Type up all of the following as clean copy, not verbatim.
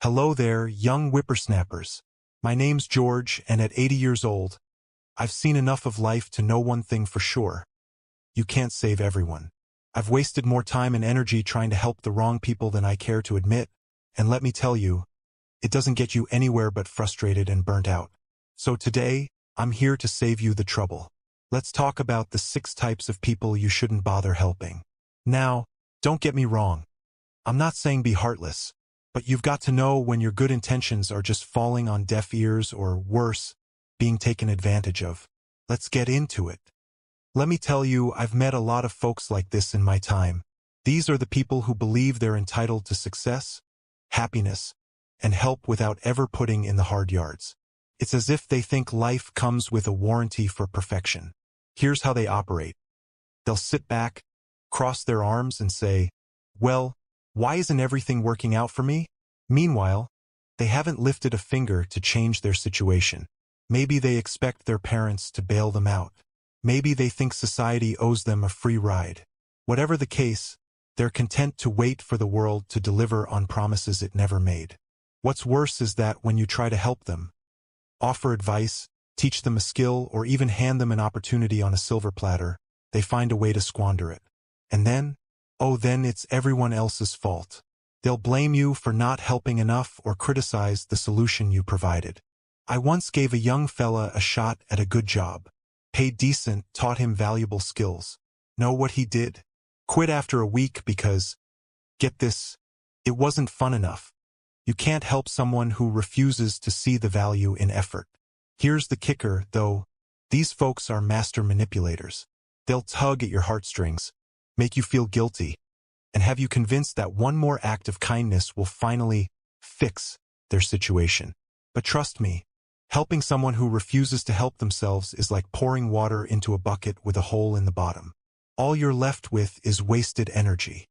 Hello there, young whippersnappers. My name's George, and at 80 years old, I've seen enough of life to know one thing for sure. You can't save everyone. I've wasted more time and energy trying to help the wrong people than I care to admit, and let me tell you, it doesn't get you anywhere but frustrated and burnt out. So today, I'm here to save you the trouble. Let's talk about the 6 types of people you shouldn't bother helping. Now, don't get me wrong. I'm not saying be heartless, but you've got to know when your good intentions are just falling on deaf ears or, worse, being taken advantage of. Let's get into it. Let me tell you, I've met a lot of folks like this in my time. These are the people who believe they're entitled to success, happiness, and help without ever putting in the hard yards. It's as if they think life comes with a warranty for perfection. Here's how they operate. They'll sit back, cross their arms, and say, "Well, why isn't everything working out for me?" Meanwhile, they haven't lifted a finger to change their situation. Maybe they expect their parents to bail them out. Maybe they think society owes them a free ride. Whatever the case, they're content to wait for the world to deliver on promises it never made. What's worse is that when you try to help them, offer advice, teach them a skill, or even hand them an opportunity on a silver platter, they find a way to squander it. And then, then it's everyone else's fault. They'll blame you for not helping enough or criticize the solution you provided. I once gave a young fella a shot at a good job. Paid decent, taught him valuable skills. Know what he did? Quit after a week because, get this, it wasn't fun enough. You can't help someone who refuses to see the value in effort. Here's the kicker, though. These folks are master manipulators. They'll tug at your heartstrings, make you feel guilty, and have you convinced that one more act of kindness will finally fix their situation. But trust me, helping someone who refuses to help themselves is like pouring water into a bucket with a hole in the bottom. All you're left with is wasted energy.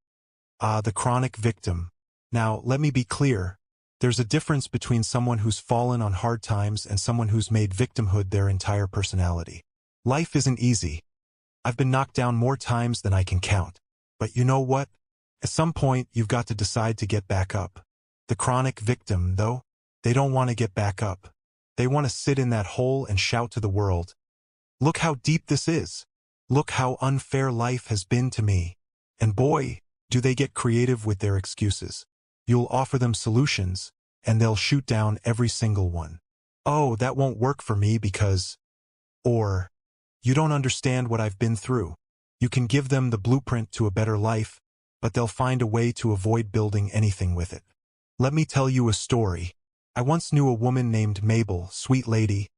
The chronic victim. Now, let me be clear. There's a difference between someone who's fallen on hard times and someone who's made victimhood their entire personality. Life isn't easy. I've been knocked down more times than I can count. But you know what? At some point, you've got to decide to get back up. The chronic victim, though, they don't want to get back up. They want to sit in that hole and shout to the world, "Look how deep this is. Look how unfair life has been to me." And boy, do they get creative with their excuses. You'll offer them solutions, and they'll shoot down every single one. "Oh, that won't work for me because..." Or, "You don't understand what I've been through." You can give them the blueprint to a better life, but they'll find a way to avoid building anything with it. Let me tell you a story. I once knew a woman named Mabel, sweet lady,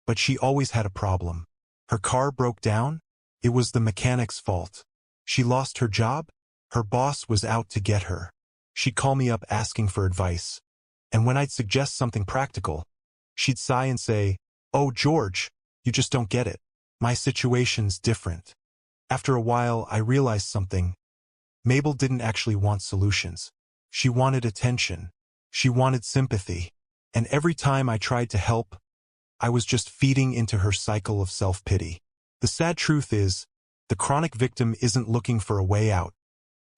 but she always had a problem. Her car broke down. It was the mechanic's fault. She lost her job. Her boss was out to get her. She'd call me up asking for advice. And when I'd suggest something practical, she'd sigh and say, "Oh, George, you just don't get it. My situation's different." After a while, I realized something. Mabel didn't actually want solutions. She wanted attention. She wanted sympathy. And every time I tried to help, I was just feeding into her cycle of self-pity. The sad truth is, the chronic victim isn't looking for a way out.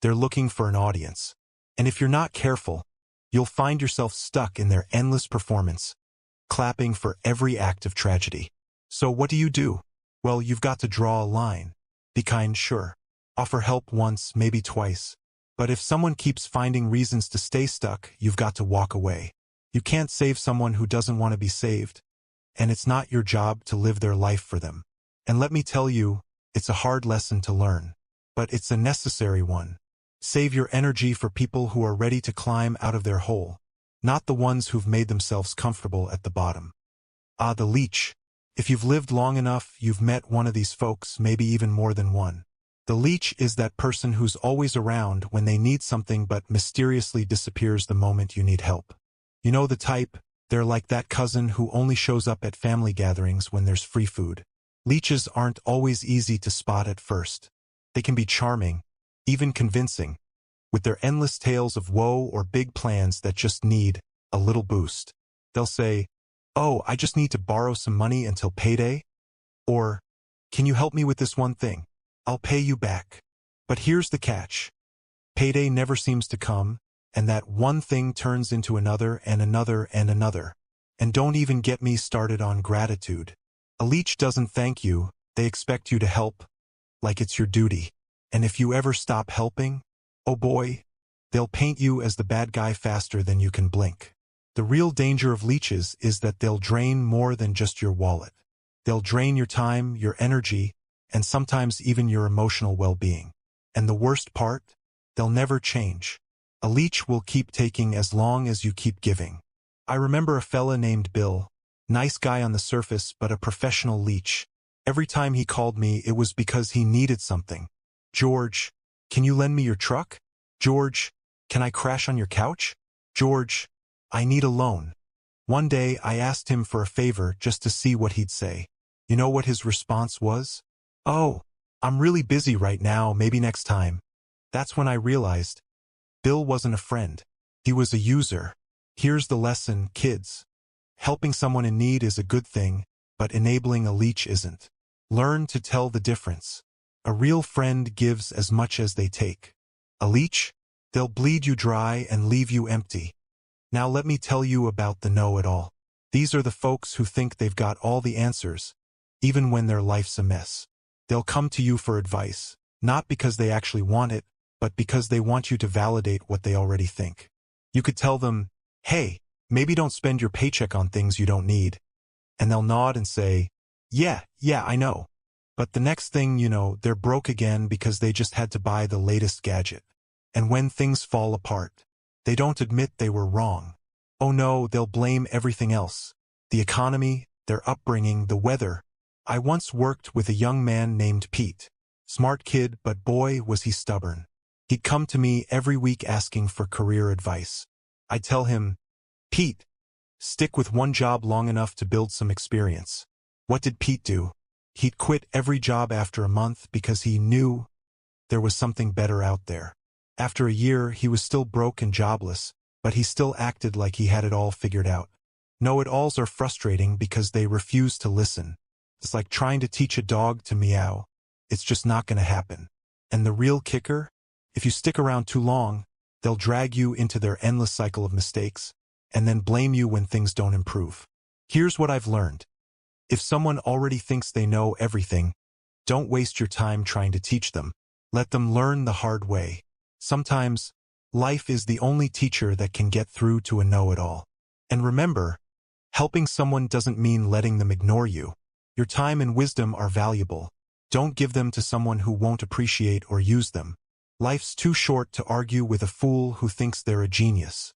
They're looking for an audience. And if you're not careful, you'll find yourself stuck in their endless performance, clapping for every act of tragedy. So what do? Well, you've got to draw a line. Be kind, sure. Offer help once, maybe twice. But if someone keeps finding reasons to stay stuck, you've got to walk away. You can't save someone who doesn't want to be saved. And it's not your job to live their life for them. And let me tell you, it's a hard lesson to learn. But it's a necessary one. Save your energy for people who are ready to climb out of their hole, not the ones who've made themselves comfortable at the bottom. The leech. If you've lived long enough, you've met one of these folks, maybe even more than one. The leech is that person who's always around when they need something but mysteriously disappears the moment you need help. You know the type. They're like that cousin who only shows up at family gatherings when there's free food. Leeches aren't always easy to spot at first. They can be charming, even convincing, with their endless tales of woe or big plans that just need a little boost. They'll say, "Oh, I just need to borrow some money until payday," or, "Can you help me with this one thing? I'll pay you back." But here's the catch. Payday never seems to come, and that one thing turns into another and another and another. And don't even get me started on gratitude. A leech doesn't thank you, they expect you to help, like it's your duty. And if you ever stop helping, oh boy, they'll paint you as the bad guy faster than you can blink. The real danger of leeches is that they'll drain more than just your wallet. They'll drain your time, your energy, and sometimes even your emotional well-being. And the worst part? They'll never change. A leech will keep taking as long as you keep giving. I remember a fella named Bill, nice guy on the surface but a professional leech. Every time he called me, it was because he needed something. George, can you lend me your truck? George, can I crash on your couch? George, I need a loan. One day I asked him for a favor just to see what he'd say. You know what his response was? Oh, I'm really busy right now, maybe next time. That's when I realized Bill wasn't a friend. He was a user. Here's the lesson, kids. Helping someone in need is a good thing, but enabling a leech isn't. Learn to tell the difference. A real friend gives as much as they take. A leech? They'll bleed you dry and leave you empty. Now let me tell you about the know-it-all. These are the folks who think they've got all the answers, even when their life's a mess. They'll come to you for advice, not because they actually want it, but because they want you to validate what they already think. You could tell them, hey, maybe don't spend your paycheck on things you don't need. And they'll nod and say, yeah, I know. But the next thing you know, they're broke again because they just had to buy the latest gadget. And when things fall apart, they don't admit they were wrong. Oh no, they'll blame everything else. The economy, their upbringing, the weather. I once worked with a young man named Pete. Smart kid, but boy, was he stubborn. He'd come to me every week asking for career advice. I'd tell him, Pete, stick with one job long enough to build some experience. What did Pete do? He'd quit every job after a month because he knew there was something better out there. After a year, he was still broke and jobless, but he still acted like he had it all figured out. Know-it-alls are frustrating because they refuse to listen. It's like trying to teach a dog to meow. It's just not going to happen. And the real kicker? If you stick around too long, they'll drag you into their endless cycle of mistakes, and then blame you when things don't improve. Here's what I've learned. If someone already thinks they know everything, don't waste your time trying to teach them. Let them learn the hard way. Sometimes, life is the only teacher that can get through to a know-it-all. And remember, helping someone doesn't mean letting them ignore you. Your time and wisdom are valuable. Don't give them to someone who won't appreciate or use them. Life's too short to argue with a fool who thinks they're a genius.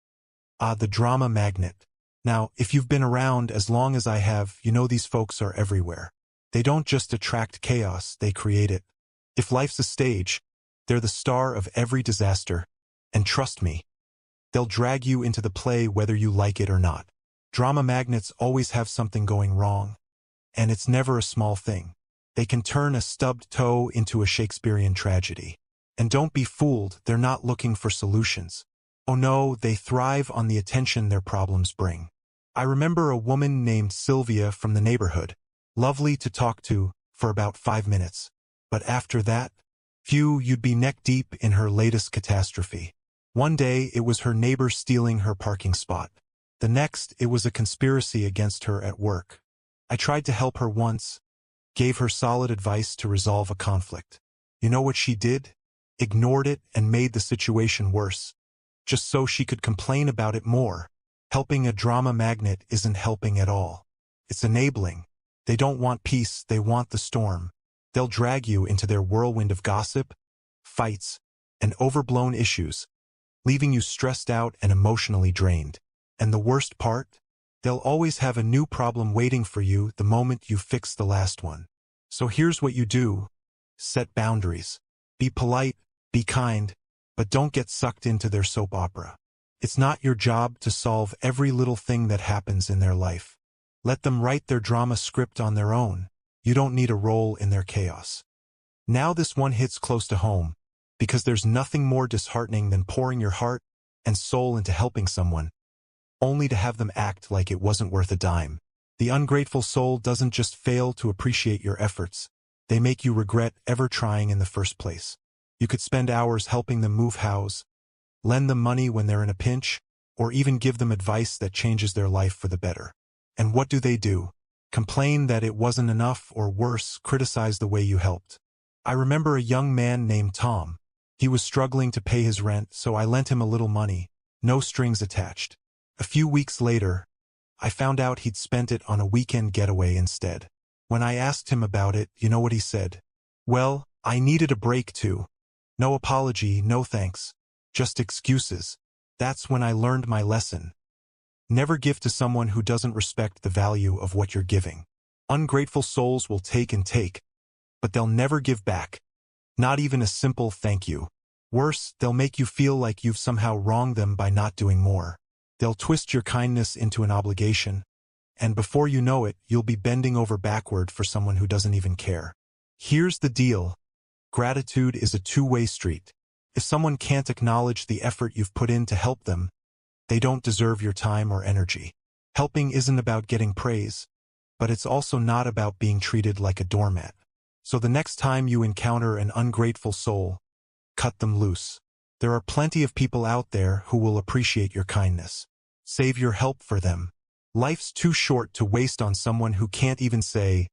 The drama magnet. Now, if you've been around as long as I have, you know these folks are everywhere. They don't just attract chaos, they create it. If life's a stage, they're the star of every disaster. And trust me, they'll drag you into the play whether you like it or not. Drama magnets always have something going wrong. And it's never a small thing. They can turn a stubbed toe into a Shakespearean tragedy. And don't be fooled, they're not looking for solutions. Oh no, they thrive on the attention their problems bring. I remember a woman named Sylvia from the neighborhood. Lovely to talk to for about 5 minutes. But after that, you'd be neck-deep in her latest catastrophe. One day, it was her neighbor stealing her parking spot. The next, it was a conspiracy against her at work. I tried to help her once, gave her solid advice to resolve a conflict. You know what she did? Ignored it and made the situation worse, just so she could complain about it more. Helping a drama magnet isn't helping at all. It's enabling. They don't want peace, they want the storm. They'll drag you into their whirlwind of gossip, fights, and overblown issues, leaving you stressed out and emotionally drained. And the worst part? They'll always have a new problem waiting for you the moment you fix the last one. So here's what you do. Set boundaries. Be polite, be kind, but don't get sucked into their soap opera. It's not your job to solve every little thing that happens in their life. Let them write their drama script on their own. You don't need a role in their chaos. Now this one hits close to home, because there's nothing more disheartening than pouring your heart and soul into helping someone, only to have them act like it wasn't worth a dime. The ungrateful soul doesn't just fail to appreciate your efforts, they make you regret ever trying in the first place. You could spend hours helping them move house, lend them money when they're in a pinch, or even give them advice that changes their life for the better. And what do? Complain that it wasn't enough, or worse, criticize the way you helped. I remember a young man named Tom. He was struggling to pay his rent, so I lent him a little money, no strings attached. A few weeks later, I found out he'd spent it on a weekend getaway instead. When I asked him about it, you know what he said? Well, I needed a break too. No apology, no thanks. Just excuses. That's when I learned my lesson. Never give to someone who doesn't respect the value of what you're giving. Ungrateful souls will take and take, but they'll never give back. Not even a simple thank you. Worse, they'll make you feel like you've somehow wronged them by not doing more. They'll twist your kindness into an obligation, and before you know it, you'll be bending over backward for someone who doesn't even care. Here's the deal. Gratitude is a two-way street. If someone can't acknowledge the effort you've put in to help them, they don't deserve your time or energy. Helping isn't about getting praise, but it's also not about being treated like a doormat. So the next time you encounter an ungrateful soul, cut them loose. There are plenty of people out there who will appreciate your kindness. Save your help for them. Life's too short to waste on someone who can't even say,